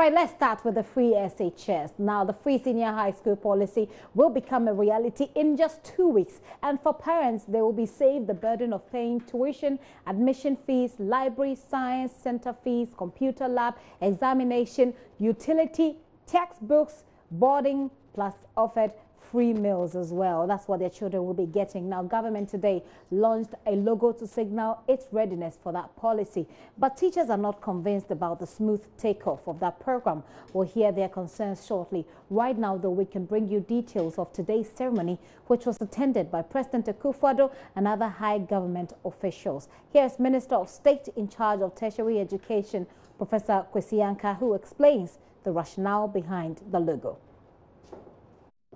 right, let's start with the free SHS. Now, the free senior high school policy will become a reality in just 2 weeks. And for parents, they will be saved the burden of paying tuition, admission fees, library, science center fees, computer lab, examination, utility, textbooks, boarding, plus offered free meals as well. That's what their children will be getting. Now, government today launched a logo to signal its readiness for that policy. But teachers are not convinced about the smooth takeoff of that program. We'll hear their concerns shortly. Right now, though, we can bring you details of today's ceremony, which was attended by President Akufo-Addo and other high government officials. Here's Minister of State in charge of tertiary education, Professor Kwesi Yankah, who explains the rationale behind the logo.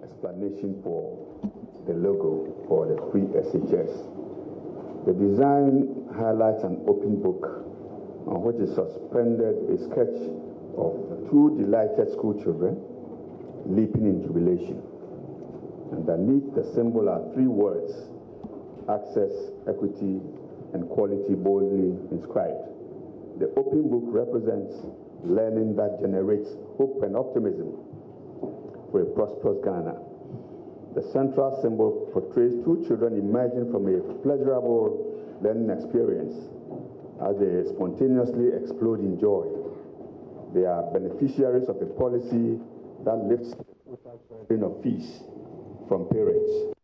Explanation for the logo for the free SHS. The design highlights an open book on which is suspended a sketch of 2 delighted school children leaping in jubilation. Underneath the symbol are 3 words: access, equity, and quality, boldly inscribed. The open book represents learning that generates hope and optimism for a prosperous Ghana. The central symbol portrays 2 children emerging from a pleasurable learning experience as they spontaneously explode in joy. They are beneficiaries of a policy that lifts the total burden of fees from parents.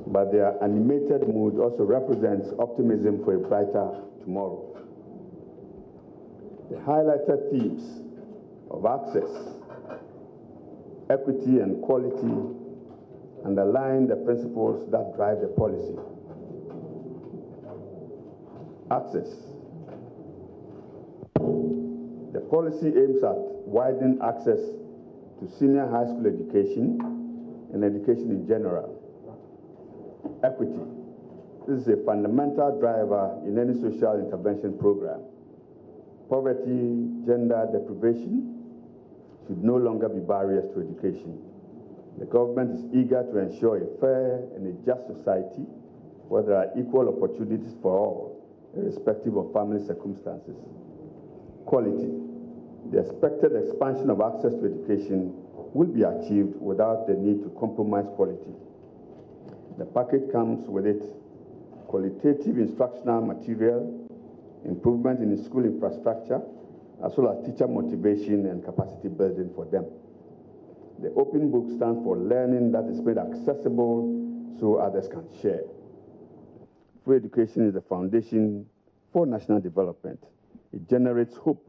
But their animated mood also represents optimism for a brighter tomorrow. The highlighted themes of access, equity, and quality underline the principles that drive the policy. Access. The policy aims at widening access to senior high school education and education in general. Equity. This is a fundamental driver in any social intervention program. Poverty, gender deprivation should no longer be barriers to education. The government is eager to ensure a fair and a just society where there are equal opportunities for all, irrespective of family circumstances. Quality. The expected expansion of access to education will be achieved without the need to compromise quality. The package comes with it qualitative instructional material, improvement in school infrastructure, as well as teacher motivation and capacity building for them. The open book stands for learning that is made accessible so others can share. Free education is the foundation for national development. It generates hope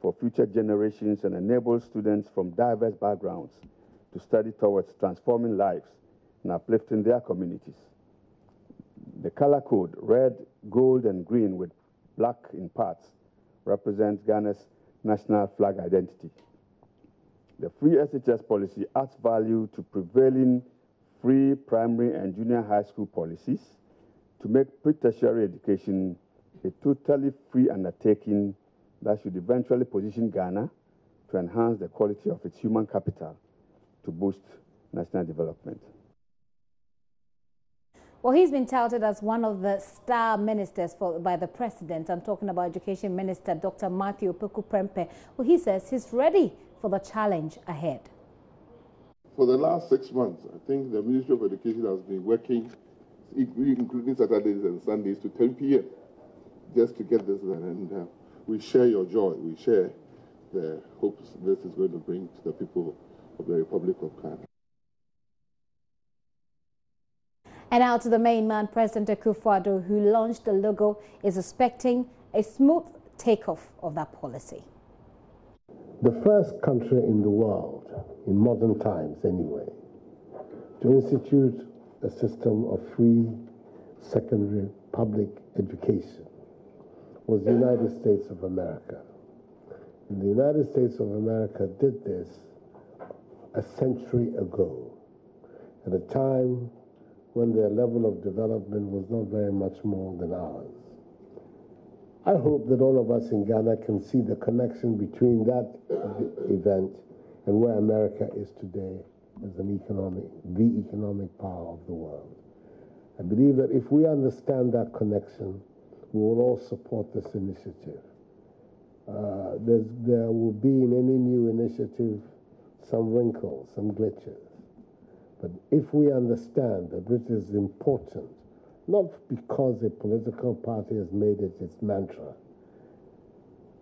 for future generations and enables students from diverse backgrounds to study towards transforming lives and uplifting their communities. The color code, red, gold, and green with black in parts, represents Ghana's national flag identity. The free SHS policy adds value to prevailing free primary and junior high school policies to make pre-tertiary education a totally free undertaking that should eventually position Ghana to enhance the quality of its human capital to boost national development. Well, he's been touted as one of the star ministers by the president. I'm talking about Education Minister Dr. Matthew Opoku-Prempeh. Well, he says he's ready for the challenge ahead. For the last 6 months, I think the Ministry of Education has been working, including Saturdays and Sundays, to 10 p.m. just to get this done. And we share your joy. We share the hopes this is going to bring to the people of the Republic of Ghana. And now to the main man, President Akufo-Addo, who launched the logo, is expecting a smooth takeoff of that policy. The first country in the world, in modern times anyway, to institute a system of free secondary public education was the United States of America. And the United States of America did this a century ago, at a time when their level of development was not very much more than ours. I hope that all of us in Ghana can see the connection between that event and where America is today as the economic power of the world. I believe that if we understand that connection, we will all support this initiative. There will be in any new initiative some wrinkles, some glitches. But if we understand that this is important, not because a political party has made it its mantra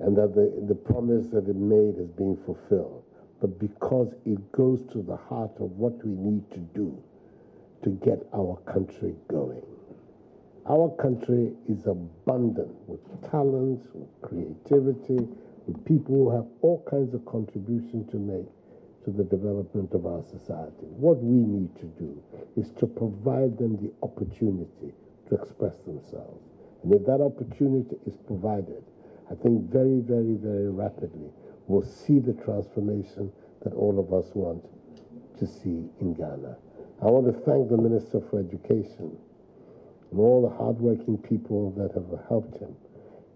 and that the promise that it made is being fulfilled, but because it goes to the heart of what we need to do to get our country going. Our country is abundant with talents, with creativity, with people who have all kinds of contribution to make to the development of our society. What we need to do is to provide them the opportunity to express themselves. And if that opportunity is provided, I think very, very, very rapidly we'll see the transformation that all of us want to see in Ghana. I want to thank the Minister for Education and all the hardworking people that have helped him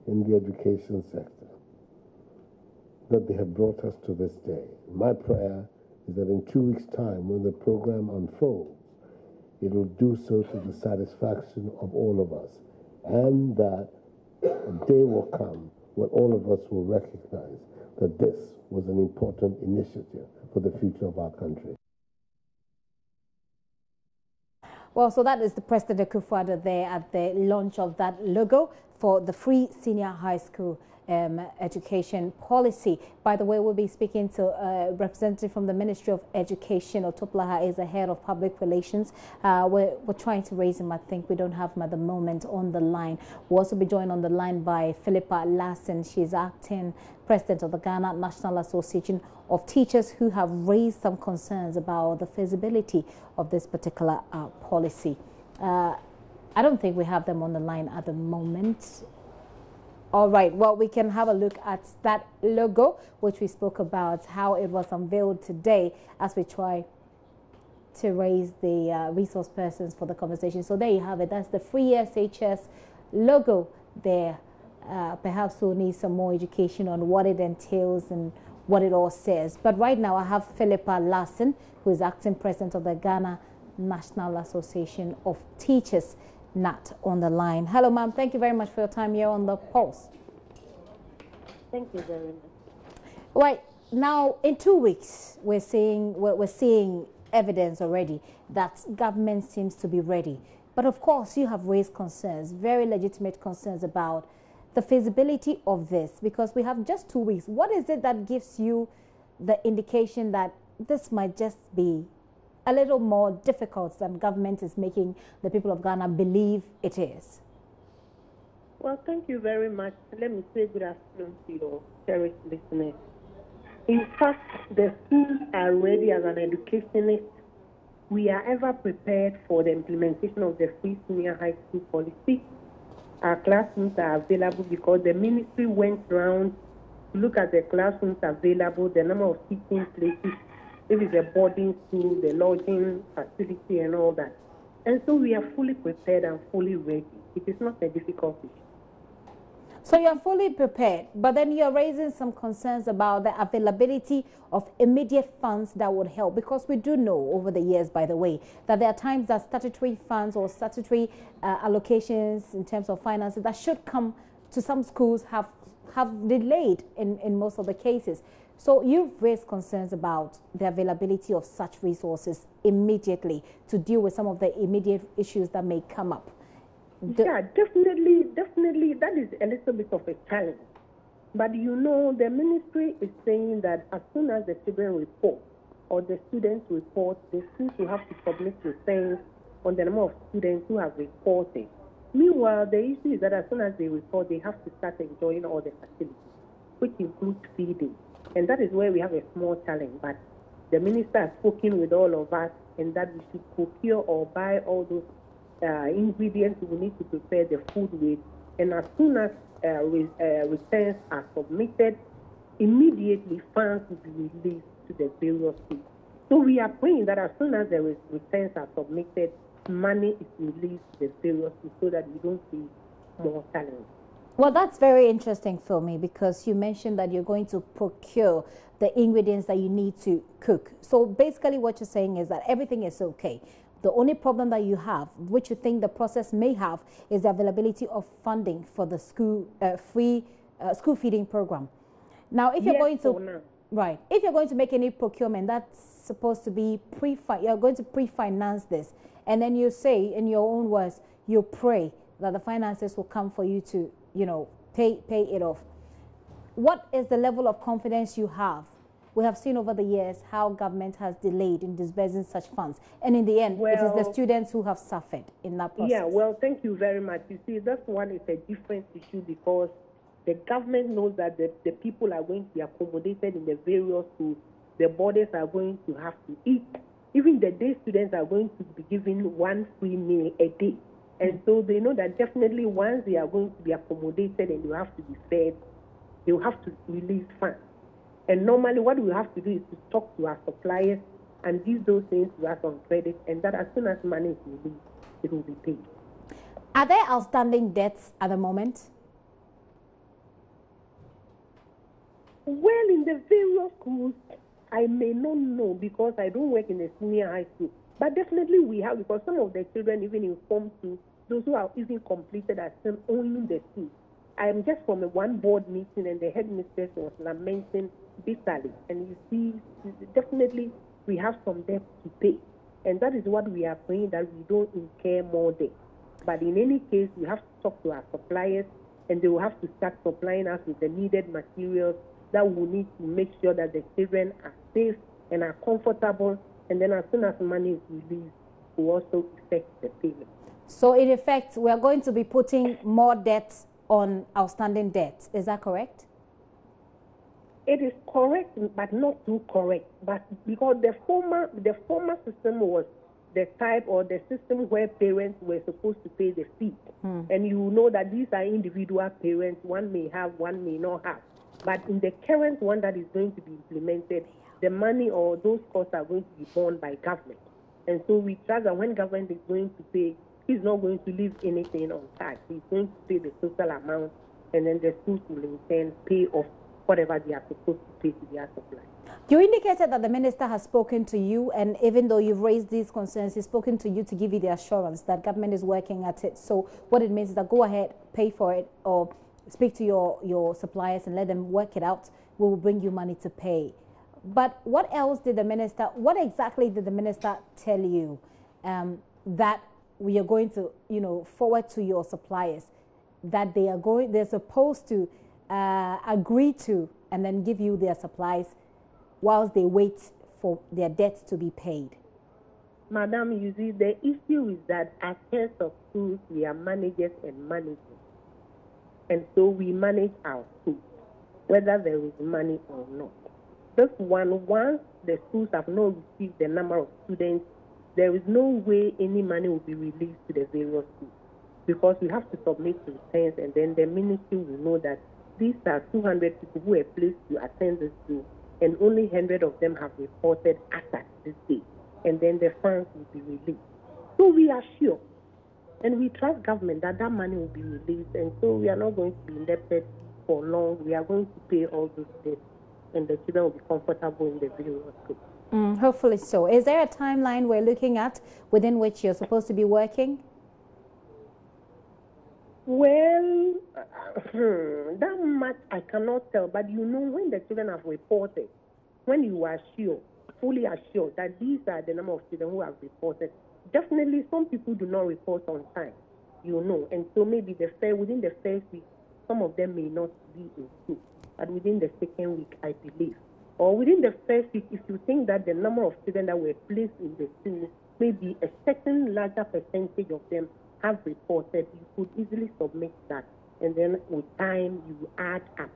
in the education sector, that they have brought us to this day. My prayer is that in 2 weeks' time, when the program unfolds, it will do so to the satisfaction of all of us, and that a day will come when all of us will recognize that this was an important initiative for the future of our country. Well, so that is the President Akufo-Addo there at the launch of that logo for the free senior high school education policy. By the way, we'll be speaking to a representative from the Ministry of Education. Otoplaha is the head of public relations. We're trying to raise him. I think we don't have him at the moment on the line. We'll also be joined on the line by Philippa Larson. She's acting president of the Ghana National Association of Teachers, who have raised some concerns about the feasibility of this particular policy. I don't think we have them on the line at the moment. All right, well, we can have a look at that logo, which we spoke about, how it was unveiled today as we try to raise the resource persons for the conversation. So there you have it. That's the free SHS logo there. Perhaps we'll need some more education on what it entails and what it all says. But right now I have Philippa Larson, who is acting president of the Ghana National Association of Teachers, NAT, on the line. Hello, ma'am. Thank you very much for your time here on the Pulse. Thank you very much. Right now, in 2 weeks, we're seeing evidence already that government seems to be ready. But of course, you have raised concerns, very legitimate concerns about the feasibility of this, because we have just 2 weeks. What is it that gives you the indication that this might just be a little more difficult than government is making the people of Ghana believe it is? Well, thank you very much. Let me say good afternoon to your cherished listeners. In fact, the schools are ready. As an educationist, we are ever prepared for the implementation of the free senior high school policy. Our classrooms are available because the ministry went around to look at the classrooms available, the number of teaching places, if it's a boarding school, the lodging facility and all that. And so we are fully prepared and fully ready. It is not a difficult issue. So you're fully prepared, but then you're raising some concerns about the availability of immediate funds that would help, because we do know over the years, by the way, that there are times that statutory funds or statutory allocations in terms of finances that should come to some schools have delayed in most of the cases. So you've raised concerns about the availability of such resources immediately to deal with some of the immediate issues that may come up. Yeah, definitely, that is a little bit of a challenge. But you know, the ministry is saying that as soon as the children report or the students report, the schools will have to submit returns on the number of students who have reported. Meanwhile, the issue is that as soon as they report, they have to start enjoying all the facilities, which includes feeding. And that is where we have a small challenge. But the minister has spoken with all of us, and that we should procure or buy all those ingredients we need to prepare the food with. And as soon as returns are submitted, immediately funds will be released to the various schools. So we are praying that as soon as the returns are submitted, money is released to the various schools so that we don't see more challenges. Well, that's very interesting for me, because you mentioned that you're going to procure the ingredients that you need to cook. So basically what you're saying is that everything is okay, The only problem that you have, which you think the process may have, is the availability of funding for the school free school feeding program. Now, if you're going to if you're going to make any procurement, that's supposed to be you're going to pre-finance this, and then you say in your own words, you pray that the finances will come for you to, pay it off. What is the level of confidence you have? We have seen over the years how government has delayed in disbursing such funds. And in the end, it is the students who have suffered in that process. Yeah, well, thank you very much. You see, that's one is a different issue because the government knows that the people are going to be accommodated in the various schools. The boarders are going to have to eat. Even the day students are going to be given one free meal a day. And so they know that definitely once they are going to be accommodated and you have to be fed, they will have to release funds. And normally what we have to do is to talk to our suppliers and give those things to us on credit, and that as soon as money is released, it will be paid. Are there outstanding debts at the moment? Well, in the various schools, I may not know because I don't work in the senior high school. But definitely we have, because some of the children even in Form 2, those who are even completed are still owning the school. I am just from one board meeting and the headmistress was lamenting bitterly. And you see, definitely we have some debt to pay. And that is what we are praying, that we don't incur more debt. But in any case, we have to talk to our suppliers and they will have to start supplying us with the needed materials that we need to make sure that the children are safe and are comfortable. And then as soon as money is released, we also effect the payment. So in effect, we are going to be putting more debt on outstanding debt. Is that correct? It is correct, but not too correct. But because the former system was the type or the system where parents were supposed to pay the fee. And you know that these are individual parents. One may have, one may not have. But in the current one that is going to be implemented, the money or those costs are going to be borne by government. And so we trust that when government is going to pay, he's not going to leave anything untouched. He's going to pay the total amount, and then the schools will in turn pay off whatever they are supposed to pay to their suppliers. You indicated that the minister has spoken to you, and even though you've raised these concerns, he's spoken to you to give you the assurance that government is working at it. So what it means is that go ahead, pay for it, or speak to your suppliers and let them work it out. We will bring you money to pay. But what else did the minister, what exactly did the minister tell you that we are going to, forward to your suppliers, that they're supposed to agree to and then give you their supplies whilst they wait for their debts to be paid? Madam, you see, the issue is that as heads of schools, we are managers and managers. And so we manage our schools, whether there is money or not. This one, once the schools have not received the number of students, there is no way any money will be released to the various schools, because we have to submit returns, and then the ministry will know that these are 200 people who are placed to attend this school, and only 100 of them have reported at this day, and then the funds will be released. So we are sure, and we trust government that that money will be released, and so we are not going to be indebted for long. We are going to pay all those debts, and the children will be comfortable in the various schools. Hopefully so. Is there a timeline we're looking at within which you're supposed to be working? Well, that much I cannot tell, but when the children have reported, when you are sure, fully assured that these are the number of children who have reported, definitely some people do not report on time, and so maybe within the first week, some of them may not be in school, but within the second week, I believe, or within the first week, if you think that the number of children that were placed in the school, maybe a certain larger percentage of them have reported, you could easily submit that, and then with time you add up.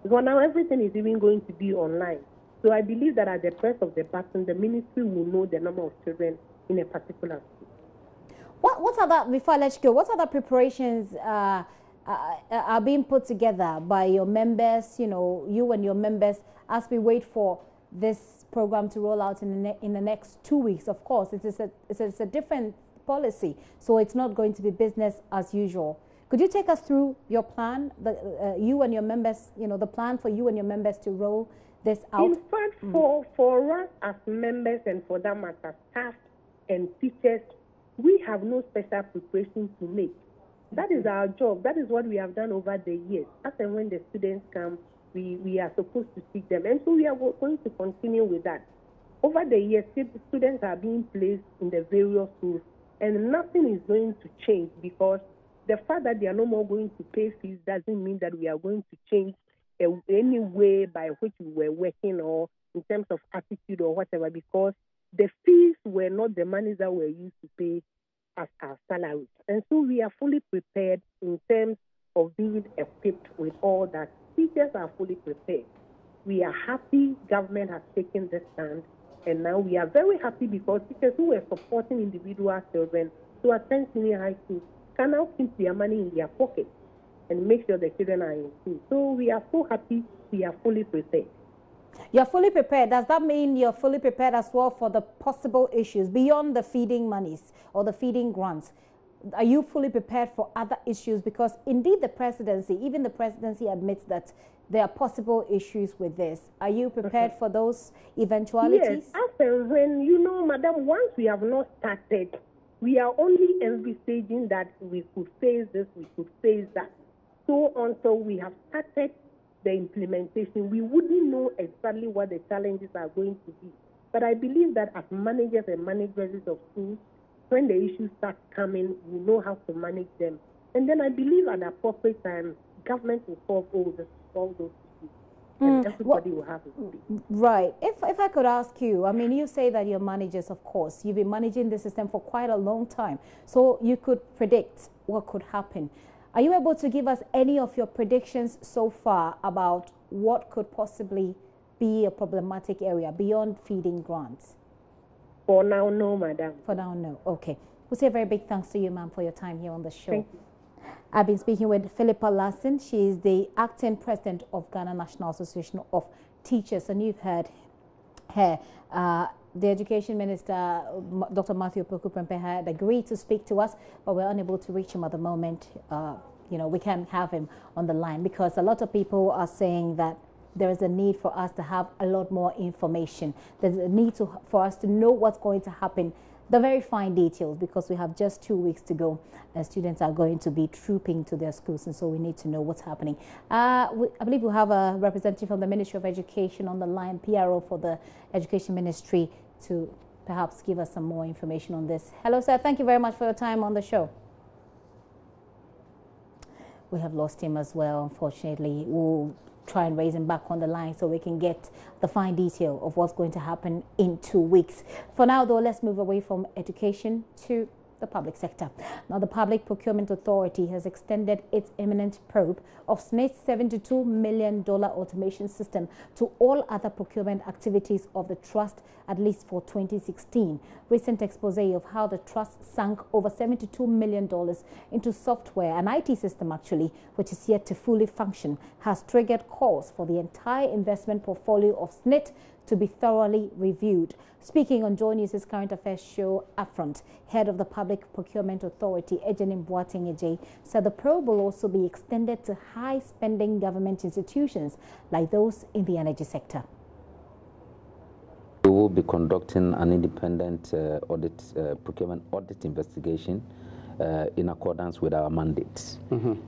Because now everything is even going to be online. So I believe that at the press of the button, the ministry will know the number of children in a particular school. What other, before I let you go, what other preparations are being put together by your members, you and your members, as we wait for this program to roll out in the next 2 weeks? Of course, it's a different policy, so it's not going to be business as usual. Could you take us through your plan, you and your members, the plan for you and your members to roll this out? In fact, for us as members and for them as staff, and teachers, we have no special preparation to make. That is our job. That is what we have done over the years. As and when the students come, we are supposed to teach them. And so we are going to continue with that. Over the years, students are being placed in the various schools, and nothing is going to change, because the fact that they are no more going to pay fees doesn't mean that we are going to change any way by which we were working, or in terms of attitude or whatever, because the fees were not the money that were used to pay as our salaries. And so we are fully prepared in terms of being equipped with all that. Teachers are fully prepared. We are happy government has taken this stand, and now we are very happy because teachers who were supporting individual children to attend senior high school can now keep their money in their pocket and make sure the children are in school. So we are so happy. We are fully prepared. You're fully prepared. Does that mean you're fully prepared as well for the possible issues beyond the feeding monies or the feeding grants? Are you fully prepared for other issues? Because indeed the presidency, even the presidency admits that there are possible issues with this. Are you prepared for those eventualities? Yes, after when, madam, once we have not started, we are only envisaging that we could face this, we could face that. So until we have started the implementation, we wouldn't know exactly what the challenges are going to be. But I believe that as managers and managers of schools, when the issues start coming, we know how to manage them. And then I believe at the appropriate time, government will solve all those issues. And everybody will have a say. Right. If I could ask you, I mean, you say that you're managers, of course. You've been managing the system for quite a long time. So you could predict what could happen. Are you able to give us any of your predictions so far about what could possibly be a problematic area beyond feeding grants? For now, no, madam. For now, no. Okay. We'll say a very big thanks to you, ma'am, for your time here on the show. Thank you. I've been speaking with Philippa Larson. She is the acting president of Ghana National Association of Teachers. And you've heard her. The Education Minister, Dr. Matthew Poku-Prempeh, had agreed to speak to us, but we're unable to reach him at the moment. We can't have him on the line because a lot of people are saying that there is a need for us to have a lot more information. There's a need for us to know what's going to happen, the very fine details, because we have just 2 weeks to go and students are going to be trooping to their schools, and so we need to know what's happening. I believe we have a representative from the Ministry of Education on the line, PRO for the Education Ministry, to perhaps give us some more information on this. Hello, sir. Thank you very much for your time on the show. We have lost him as well, unfortunately. We'll try and raise him back on the line so we can get the fine detail of what's going to happen in 2 weeks. For now, though, let's move away from education to the public sector. Now, the Public Procurement Authority has extended its imminent probe of SNIT's $72 million automation system to all other procurement activities of the trust, at least for 2016. Recent expose of how the trust sank over $72 million into software, an IT system actually, which is yet to fully function, has triggered calls for the entire investment portfolio of SNIT to be thoroughly reviewed. Speaking on JoyNews' current affairs show, Upfront, head of the Public Procurement Authority, Ejenim Boateng, said the probe will also be extended to high-spending government institutions like those in the energy sector. We will be conducting an independent procurement audit investigation in accordance with our mandates.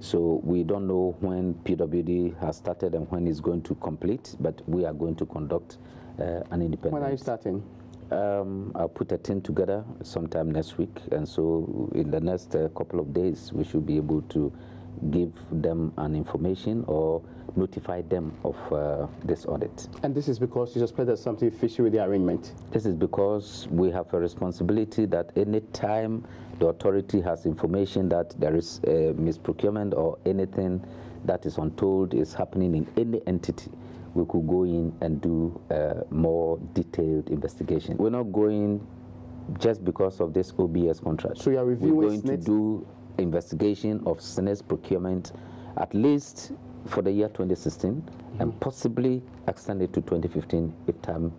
So we don't know when PWD has started and when it's going to complete, but we are going to conduct an independent. When are you starting? I'll put a team together sometime next week, and so in the next couple of days we should be able to give them an information or notify them of this audit. And this is because you suspect there's something fishy with the arrangement? This is because we have a responsibility that any time the authority has information that there is misprocurement or anything that is untold is happening in any entity, we could go in and do more detailed investigation. We're not going just because of this OBS contract. So you are reviewing We're going to do investigation of SNES procurement at least for the year 2016 and possibly extend it to 2015 if time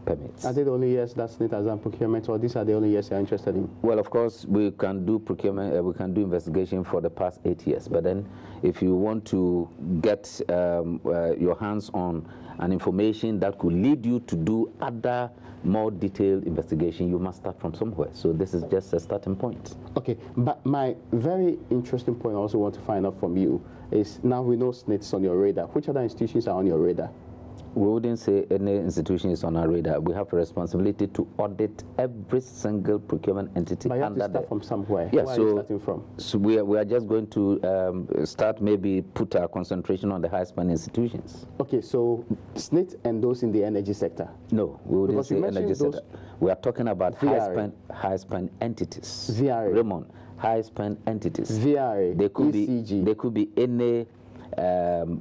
permits. Are they the only years that SNIT has done procurement, or these are the only years you're interested in? Well, of course, we can do procurement, we can do investigation for the past 8 years. But then if you want to get your hands on an information that could lead you to do other more detailed investigation, you must start from somewhere. So this is just a starting point. Okay, but my very interesting point I also want to find out from you is, now we know SNIT's on your radar. Which other institutions are on your radar? We wouldn't say any institution is on our radar. We have a responsibility to audit every single procurement entity. But you have under to start from somewhere. Yeah, Where so, are you starting from? So we are just going to start, maybe put our concentration on the high-spend institutions. Okay, so SNIT and those in the energy sector? No, we wouldn't Because say energy sector. We are talking about high-spend entities. VRA. Raymond, high-spend entities. VRA, they could ECG. They could be any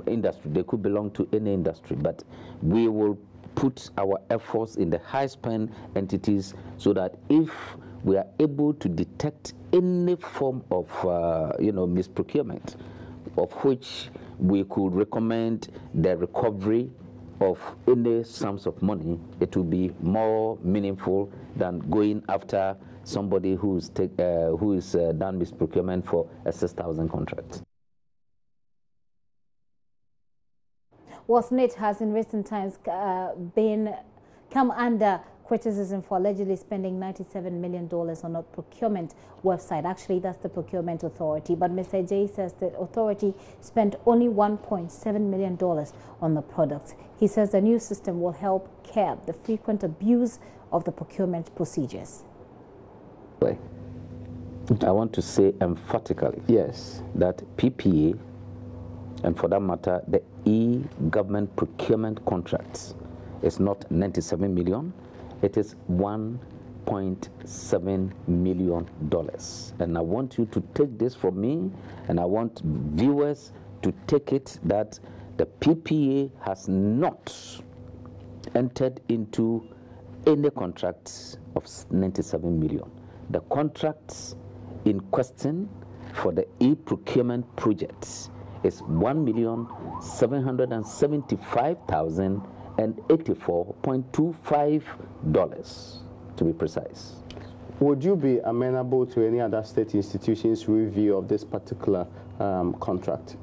industry. They could belong to any industry, but we will put our efforts in the high spend entities so that if we are able to detect any form of misprocurement, of which we could recommend the recovery of any sums of money, it will be more meaningful than going after somebody who is done misprocurement for a 6,000 contract. Well, SNIT has in recent times come under criticism for allegedly spending $97 million on a procurement website. Actually, that's the Procurement Authority. But Mr. J says the authority spent only $1.7 million on the product. He says the new system will help curb the frequent abuse of the procurement procedures. I want to say emphatically, yes, that PPA, and for that matter, the e-government procurement contracts, is not 97 million, it is $1.7 million. And I want you to take this from me, and I want viewers to take it that the PPA has not entered into any contracts of 97 million. The contracts in question for the e-procurement projects is $1,775,084.25, to be precise. Would you be amenable to any other state institutions' review of this particular contract?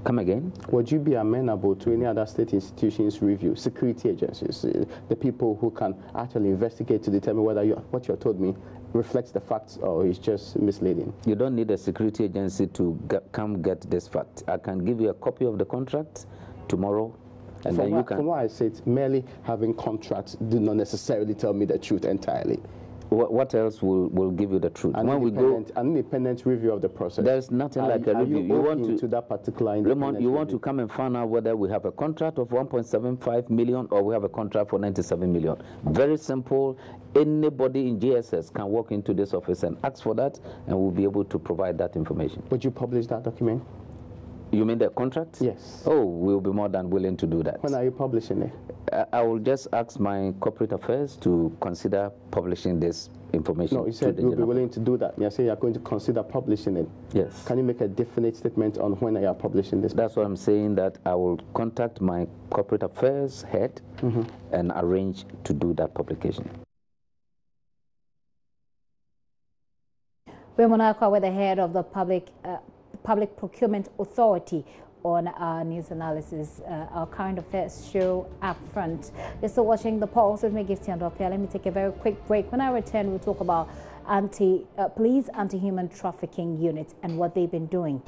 Come again? Would you be amenable to any other state institutions' review, security agencies, the people who can actually investigate to determine whether what you told me reflects the facts or is just misleading? You don't need a security agency to come get this fact. I can give you a copy of the contract tomorrow, and then you can... From what I said, merely having contracts do not necessarily tell me the truth entirely. What else will give you the truth? An independent review of the process. There's nothing like a review. You want to that particular independent Raymond, you want to come and find out whether we have a contract of 1.75 million or we have a contract for 97 million. Very simple. Anybody in JSS can walk into this office and ask for that, and we'll be able to provide that information. Would you publish that document? You mean the contract? Yes. Oh, we'll be more than willing to do that. When are you publishing it? I will just ask my corporate affairs to consider publishing this information. No, you said you'll be willing to do that. You say you're going to consider publishing it. Yes. Can you make a definite statement on when you are publishing this? That's what I'm saying, that I will contact my corporate affairs head and arrange to do that publication. Raymond Akwa, with the head of the Public Procurement Authority, on our news analysis, our current affairs show up front. You're still watching The Pulse with me, Gifty Andopia. Let me take a very quick break. When I return, we'll talk about police anti-human trafficking units and what they've been doing.